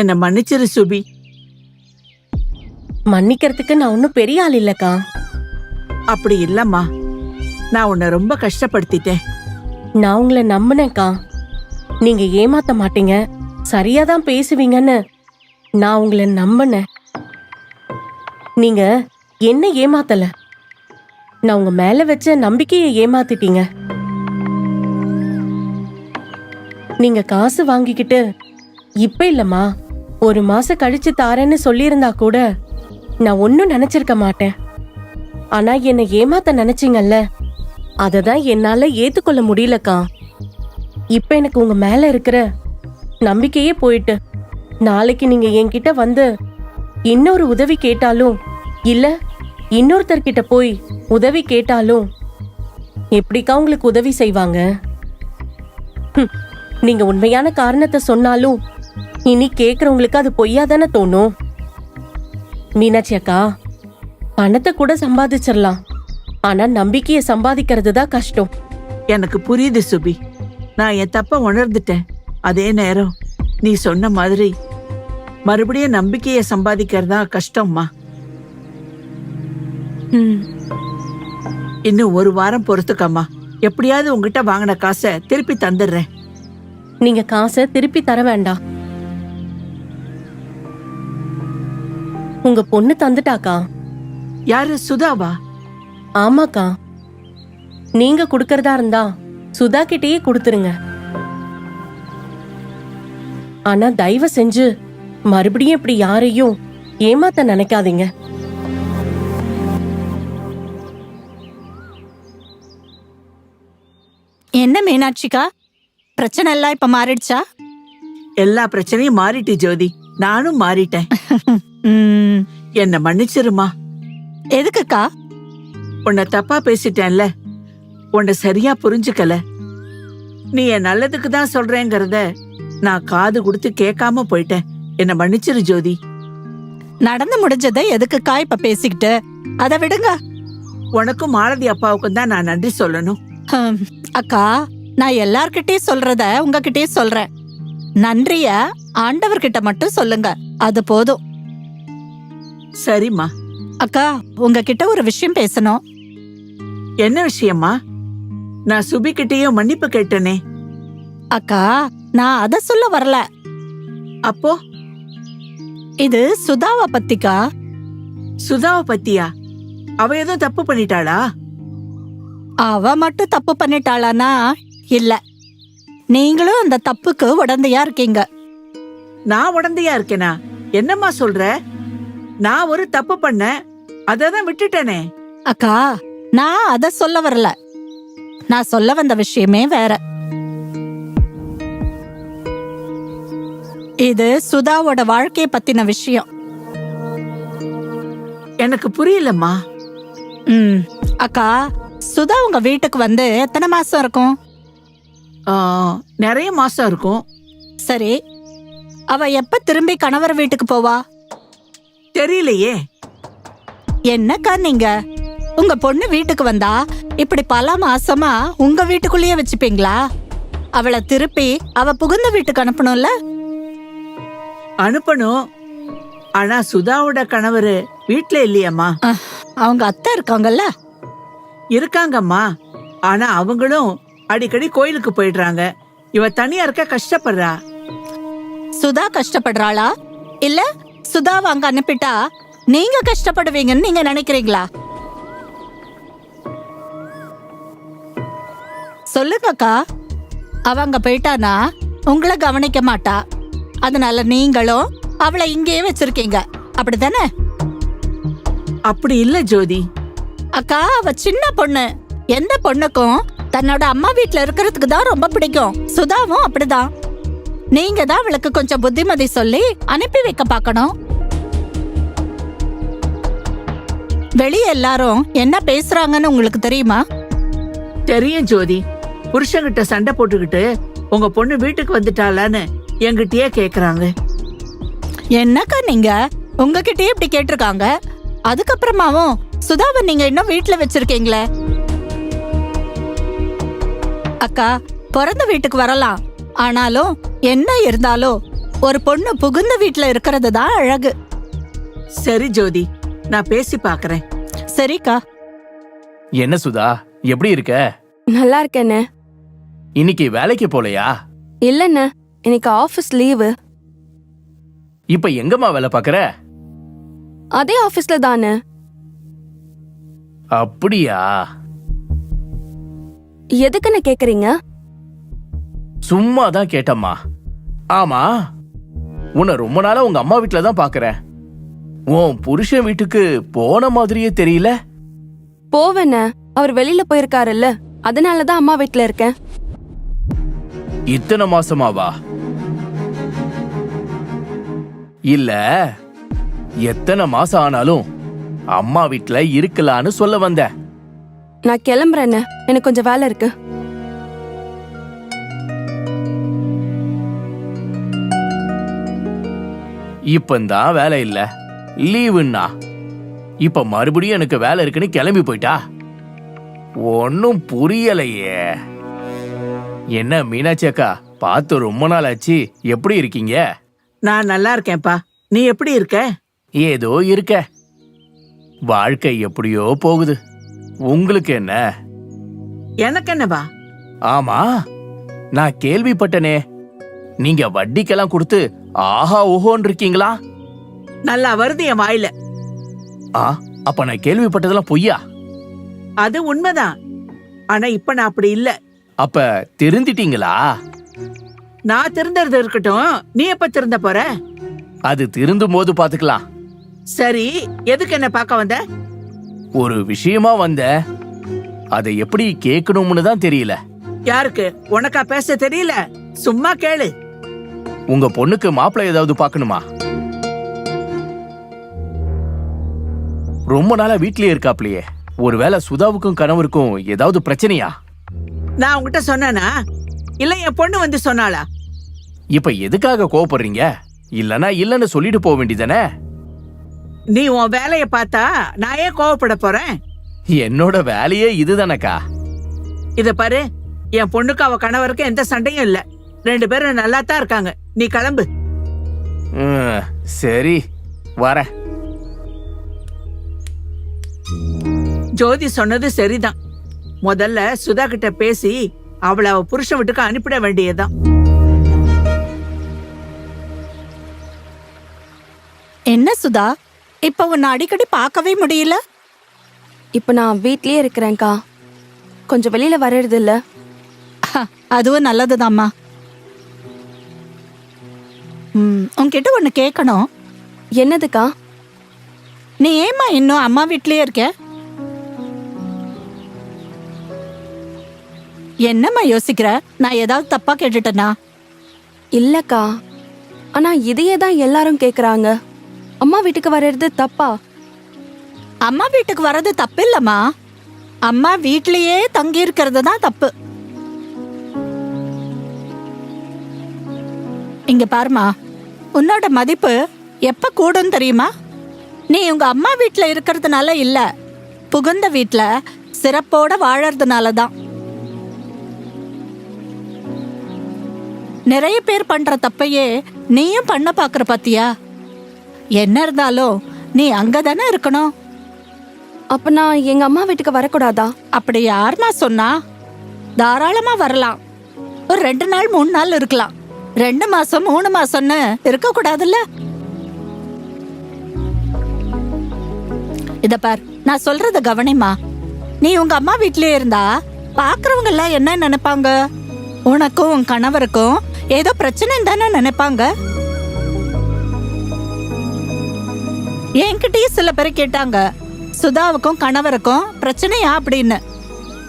என்ன மன்னிச்சிரு சுபி. மன்னிக்கிறதுக்கு நான் ஒன்னும் பெரிய ஆள் இல்லக்கா. அப்படி இல்லம்மா, நான் உன்னை ரொம்ப கஷ்டப்படுத்திட்டேன். நான் உங்களை நம்பினேக்கா. நீங்க ஏமாத்த மாட்டீங்க, சரியாதான் பேசுவீங்கன்னு நான் உங்களை நம்பினேன். நீங்க என்ன ஏமாத்தல, நான் உங்க மேல வச்ச நம்பிக்கையை ஏமாத்திட்டீங்க. நீங்க காசு வாங்கிக்கிட்டு இப்ப இல்லம்மா, ஒரு மாசம் கழிச்சு தாரேன்னு சொல்லியிருந்தா கூட நான் ஒன்னும் நினைச்சிருக்க மாட்டேன். ஆனா என்னை ஏமாத்த நினைச்சீங்கல்ல, அததான் என்னால ஏத்துக்கொள்ள முடியலக்கா. இப்ப எனக்கு உங்க மேல இருக்கிற நம்பிக்கையே போயிட்டு, நாளைக்கு நீங்க என்கிட்ட வந்து இன்னொரு உதவி கேட்டாலும் இல்ல இன்னொருத்தர்கிட்ட போய் உதவி கேட்டாலும் எப்படிக்கா உங்களுக்கு உதவி செய்வாங்க? நீங்க உண்மையான காரணத்தை சொன்னாலும் இனி கேக்குறவங்களுக்கு அது பொய்யாதானே தோணும். மீனாட்சி அக்கா, பணத்தை கூட சம்பாதிச்சிடலாம், ஆனா நம்பிக்கையை சம்பாதிக்கிறது தான் கஷ்டம். எனக்கு புரியுது சுபி, நான் என் தப்ப உணர்ந்துட்டேன். அதே நேரம் நீ சொன்ன மாதிரி மறுபடியும் நம்பிக்கையை சம்பாதிக்கிறதா கஷ்டம்மா. இன்னும் ஒரு வாரம் பொறுத்துக்கம்மா, எப்படியாவது உங்ககிட்ட வாங்கின காசை திருப்பி தந்துடுறேன். நீங்க காசை திருப்பி தர வேண்டாம். உங்க பொண்ணு தந்துட்டாக்கா. யாரு, சுதாவா? ஆமாக்கா, நீங்க குடுக்கறதா இருந்தா சுதா கிட்டயே குடுத்துருங்க. ஆனா தயவு செஞ்சு மறுபடியும் இப்படி யாரையும் ஏமாத்த நினைக்காதீங்க. என்ன மீனாட்சிக்கா, பிரச்சனை எல்லாம் இப்ப மாறிடுச்சா? எல்லா பிரச்சனையும் மாறிட்டு ஜோதி, நானும் மாறிட்டேன். என்ன மன்னிச்சிருமா. எதுக்குக்கா? உன்னை தப்பா பேசிட்டேன்ல, உன்னை சரியா புரிஞ்சுக்கல. நீ என் நல்லதுக்கு தான் சொல்றேங்கிறத நான் காது கொடுத்து கேட்காம போயிட்டேன். என்ன மன்னிச்சிரு ஜோதி. நடந்து முடிஞ்சதை எதுக்குக்கா இப்ப பேசிக்கிட்டு? அதை விடுங்க. உனக்கும் மாலதி அப்பாவுக்கும் தான் நான் நன்றி சொல்லணும். அக்கா, நான் எல்லார்கிட்டயும் சொல்றத உங்ககிட்டயும் சொல்றேன். நன்றிய ஆண்டவர்கிட்ட மட்டும் சொல்லுங்க, அது போதும். சரிம்மா. அக்கா, உங்ககிட்ட ஒரு விஷயம் பேசணும். என்ன விஷயமா? நான் சுபி கிட்டேயும் மன்னிப்பு கேட்டனே. அக்கா, நான் அத சொல்ல வரல. அப்போ இது சுதாவை பத்திக்கா. சுதாவை பத்தியா? அவ ஏதோ தப்பு பண்ணிட்டாளா? அவ மட்டும் தப்பு பண்ணிட்டாளானா இல்ல, நீங்களும் அந்த தப்புக்கு உடந்தையா இருக்கீங்க. நான் உடந்தையா இருக்கேனா? என்னம்மா சொல்ற? நான் ஒரு தப்பு பண்ண, அததான் விட்டுட்டேனே. அக்கா, நான் அத சொல்ல வரல. நான் சொல்ல வந்த விஷயமே வேற. இது சுதாவோட வாழ்க்கைய பத்தின விஷயம். எனக்கு புரியலம்மா. அக்கா, சுதா உங்க வீட்டுக்கு வந்து எத்தனை மாசம் இருக்கும்? நிறைய மாசம் இருக்கும். சரி, அவ எப்ப திரும்பி கணவர் வீட்டுக்கு போவா? தெரியலையே. என்னக்கா நீங்க, உங்க பொண்ணு வீட்டுக்கு வந்தா இப்படி பல மாசமா உங்க வீட்டுக்குள்ளேயே வச்சுப்பீங்களா? அவளை திருப்பி அவ புகுந்த வீட்டுக்கு அனுப்பணும்ல? அனுப்பணும். ஆனா சுதாவோட கணவர் வீட்டுல இல்லையம்மா. அவங்க அத்தை இருக்காங்கல்ல? இருக்காங்கம்மா. ஆனா அவங்களும் அடிக்கடி கோயிலுக்கு போயிடுறாங்க. இவ தனியா இருக்க கஷ்டப்படுறா. சுதா கஷ்டப்படுறாளா இல்ல சுதாவை அங்க அனுப்பிட்டா நீங்க கஷ்டப்படுவீங்கன்னு நீங்க நினைக்கிறீங்களா? சொல்லுங்கக்கா. அவங்க போயிட்டானா உங்களை கவனிக்க மாட்டா, அதனால நீங்களும் அவளை இங்கேயே வச்சிருக்கீங்க, அப்படித்தானே? அப்படி இல்ல ஜோதி. அக்கா, அவ சின்ன பொண்ணு. எந்த பொண்ணுக்கும் தன்னோட அம்மா வீட்டுல இருக்கிறதுக்கு தான் ரொம்ப பிடிக்கும். சுதாவும் அப்படிதான். நீங்க தான் அவளுக்கு கொஞ்சம் புத்திமதி சொல்லி அனுப்பி வைக்க பார்க்கணும். வெளியே எல்லாரும் என்ன பேசுறாங்கன்னு உங்களுக்கு தெரியுமா? தெரியும் ஜோதி. புருஷன்கிட்ட சண்டை போட்டுக்கிட்டு உங்க பொண்ணு வீட்டுக்கு வந்துட்டாளான்னு என்கிட்டயே கேக்குறாங்க. என்னக்கா நீங்க உங்ககிட்டயே இப்படி கேட்டிருக்காங்க, அதுக்கப்புறமாவும் சுதாவை நீங்க இன்னும் வீட்டுல வச்சிருக்கீங்களே? அக்கா, பிறந்த வீட்டுக்கு வரலாம், ஆனாலும் என்ன இருந்தாலும் ஒரு பொண்ணு புகுந்த வீட்ல இருக்கிறது தான் அழகு. சரி ஜோதி, நான் பேசி பாக்குறேன். சரிக்கா. என்ன சுதா, எப்படி இருக்க? நல்லா இருக்கேண்ணே. இன்னைக்கு வேலைக்கு போலையா? இல்லண்ணே, இன்னைக்கு ஆபீஸ் லீவு. இப்ப எங்கம்மா வேலை பாக்குற? அதே ஆபீஸ்ல தானே. அப்படியா? எதுக்குன்னு கேக்குறீங்க? சும்மா தான் கேட்டம்மா. ஆமா, உன்னை ரொம்ப நாளா உங்க அம்மா வீட்டுல தான் பாக்குறேன். உன் புருஷன் வீட்டுக்கு போன மாதிரியே தெரியல. போவேண்ணே, அவர் வெளியில போயிருக்காருல்ல, அதனாலதான் அம்மா வீட்டுல இருக்கேன். இத்தனை மாசமாவா? இல்ல, எத்தனை மாசம் ஆனாலும் அம்மா வீட்டுல இருக்கலான்னு சொல்ல வந்தேன். நான் கிளம்புறேண்ணே, எனக்கு கொஞ்சம் வேலை இருக்கு. இப்பந்தான் வேலை இல்ல, லீவுன்னா இப்ப மறுபடியும் எனக்கு வேலை இருக்குன்னு கிளம்பி போயிட்டா? ஒன்னும் புரியலையே. என்ன மீனாட்சி அக்கா, பார்த்து ரொம்ப நாள் ஆச்சு. எப்படி இருக்கீங்க? நான் நல்லா இருக்கேன்ப்பா. நீ எப்படி இருக்க? ஏதோ இருக்க. வாழ்க்கை எப்படியோ போகுது. உங்களுக்கு என்ன? எனக்கு என்னவா? ஆமா, நான் கேள்விப்பட்டனே, நீங்க வட்டிக்கெல்லாம் கொடுத்து ஆஹா ஓஹோன்னு இருக்கீங்களா? நல்லா வருது என் வாயில. அப்ப நான் கேள்விப்பட்டதெல்லாம் பொய்யா? அது உண்மைதான். ஆனா இப்ப நான் அப்படி இல்ல. அப்ப திருந்திட்டீங்களா? நான் திருந்தறது இருக்கட்டும், நீ எப்ப திருந்த போற? அது திருந்தும் போது பாத்துக்கலாம். சரி, எதுக்கு என்ன பார்க்க வந்த? ஒரு விஷயமா வந்த, அதை எப்படி கேட்கணும்னு தான் தெரியல. யாருக்கு? உனக்கா பேச தெரியல? சும்மா கேளு. உங்க பொண்ணுக்கு மாப்பிள்ளை ஏதாவது பார்க்கணுமா? ரொம்ப நாளா வீட்லயே இருக்காப்லையே. ஒருவேளை சுதாவுக்கும் கணவருக்கும் ஏதாவது பிரச்சனையா? நான் உன்கிட்ட சொன்னேனா? இல்ல என் பொண்ணு வந்து சொன்னாளா? இப்ப எதுக்காக கோவப்படுறீங்க? இல்லனா இல்லன்னு சொல்லிட்டு போக வேண்டியதானே? நீ உன் வேலைய பார்த்தா நான் ஏன் கோவப்பட போறேன்? என்னோட வேலையே இதுதானக்கா. இத பாரு, என் பொண்ணுக்கு அவ கணவருக்கு எந்த சண்டையும் இல்ல. 2 பேரும் நல்லா தான் இருக்காங்க. நீ கிளம்பு. சரி, வரேன். ஜோதி சொன்னது சரிதான். முதல்ல சுதா கிட்ட பேசி அவளை அவ புருஷன் வீட்டுக்கு அனுப்பிட வேண்டியதுதான். என்ன சுதா, இப்ப உன்னை அடிக்கடி பார்க்கவே முடியல. இப்ப நான் வீட்லயே இருக்கிறேன்க்கா, கொஞ்சம் வெளியில வர்றது இல்ல. அதுவும் நல்லதுதாம்மா. உன்கிட்ட ஒண்ணு கேட்கணும். என்னதுக்கா? நீ ஏமா இன்னும் அம்மா வீட்லயே இருக்க? என்னம்மா யோசிக்கிற? நான் ஏதாவது தப்பா கேட்டுட்டேனா? இல்லக்கா, ஆனா இதையே தான் எல்லாரும் கேக்குறாங்க. அம்மா வீட்டுக்கு வர்றது தப்பா? அம்மா வீட்டுக்கு வர்றது தப்பு இல்லம்மா. அம்மா வீட்லயே தங்கி இருக்கிறது தான் தப்பு. இங்க பாருமா, உன்னோட மதிப்பு எப்ப கூடும் தெரியுமா? நீ உங்க அம்மா வீட்ல இருக்கிறதுனால இல்ல, புகுந்த வீட்ல சிறப்போட வாழறதுனால தான். நிறைய பேர் பண்ற தப்பையே நீயும் பண்ண பாக்குற பாத்தியா? என்ன இருந்தாலும் நீ அங்கதானே இருக்கணும். அப்ப நான் எங்க அம்மா வீட்டுக்கு வரக்கூடாதா? அப்படி யாருமா சொன்னா? தாராளமா வரலாம். ஒரு 2 நாள் 3 நாள் இருக்கலாம். 2 மாசம் 3 மாசம்னு இருக்க கூடாதுல்ல. இத பார், நான் சொல்றத கவனிமா. நீ உங்க அம்மா வீட்லயே இருந்தா பாக்குறவங்க எல்லாம் என்ன நினைப்பாங்க? உனக்கும் உன் கணவருக்கும் ஏதோ பிரச்சனை தானே நினைப்பாங்க. என்கிட்டயே சில பேர் கேட்டாங்க, சுதாவுக்கும் கணவருக்கும் பிரச்சனையா அப்படின்னு.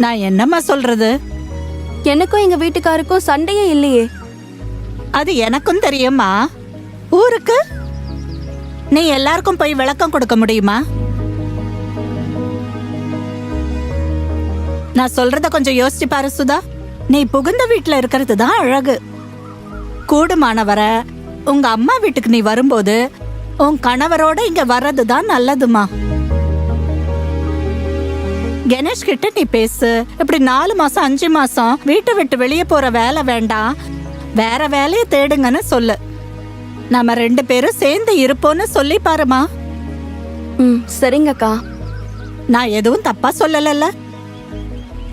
நான் என்னம்மா சொல்றது? எனக்கும் எங்க வீட்டுக்காருக்கும் சண்டையே இல்லையே. அது எனக்கும் தெரியுமா. ஊருக்கு நீ எல்லாருக்கும் போய் விளக்கம் கொடுக்க முடியுமா? நான் சொல்றத கொஞ்சம் யோசிச்சு பாரு சுதா. நீ புகுந்த வீட்டுல இருக்கிறது தான் அழகு. கூடுமானவரை உங்க அம்மா வீட்டுக்கு நீ வரும்போது உன் கணவரோட இங்க வர்றதுதான் நல்லதுமா. கணேஷ் கிட்ட நீ பேசு. இப்படி 4 மாசம் 5 மாசம் வீட்டை விட்டு வெளியே போற வேலை வேண்டாம், வேற வேலையை தேடுங்கன்னு சொல்லு. நாம 2 பேரும் சேர்ந்து இருப்போம்னு சொல்லி பாருமா. ம் சரிங்கக்கா. நான் எதுவும் தப்பா சொல்லலல்ல.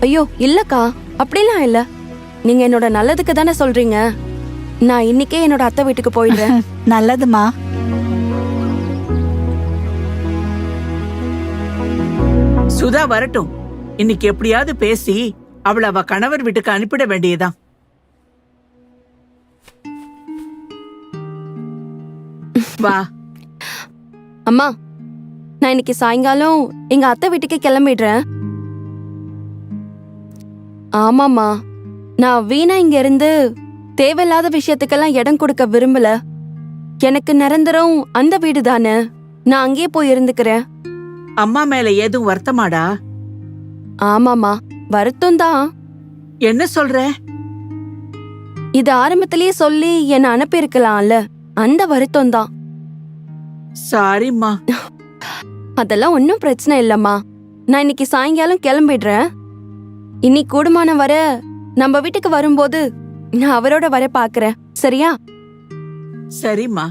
ஐயோ இல்லக்கா, அப்படிலாம் இல்ல. நீங்க என்னோட நல்லதுக்கு தானே சொல்றீங்க. நான் இன்னைக்கே என்னோட அத்தை வீட்டுக்கு போயிடுறேன். நல்லதுமா. சுதா வரட்டும். இன்னைக்கு எப்படியாவது பேசி அவளை அவ கணவர் வீட்டுக்கு அனுப்பிட வேண்டியதான். வா. அம்மா, நான் இன்னைக்கு சாயங்காலம் எங்க அத்தை வீட்டுக்கு கிளம்பிடுறேன். ஆமாம்மா, நான் வீணா இங்க இருந்து தேவையில்லாத விஷயத்துக்கெல்லாம் இடம் கொடுக்க விரும்பல. எனக்கு நிரந்தரம் அந்த வீடு தானே, நான் அங்கேயே போய் இருந்துக்கிறேன். அம்மா மேல ஏதும் வருத்தமாடா? ஆமாமா, வருத்தம் தான். என்ன சொல்ற? இது ஆரம்பத்திலேயே சொல்லி என்ன அனுப்பியிருக்கலாம்ல, அந்த வருத்தம் தான். சாரிம்மா. அதெல்லாம் ஒன்னும் பிரச்சனை இல்லம்மா. நான் இன்னைக்கு சாயங்காலம் கிளம்பிடுறேன். இன்னைக்கு கூடுமான வர நம்ம வீட்டுக்கு வரும்போது நான் அவரோட வர பாக்குறேன். சரியா? சரிம்மா.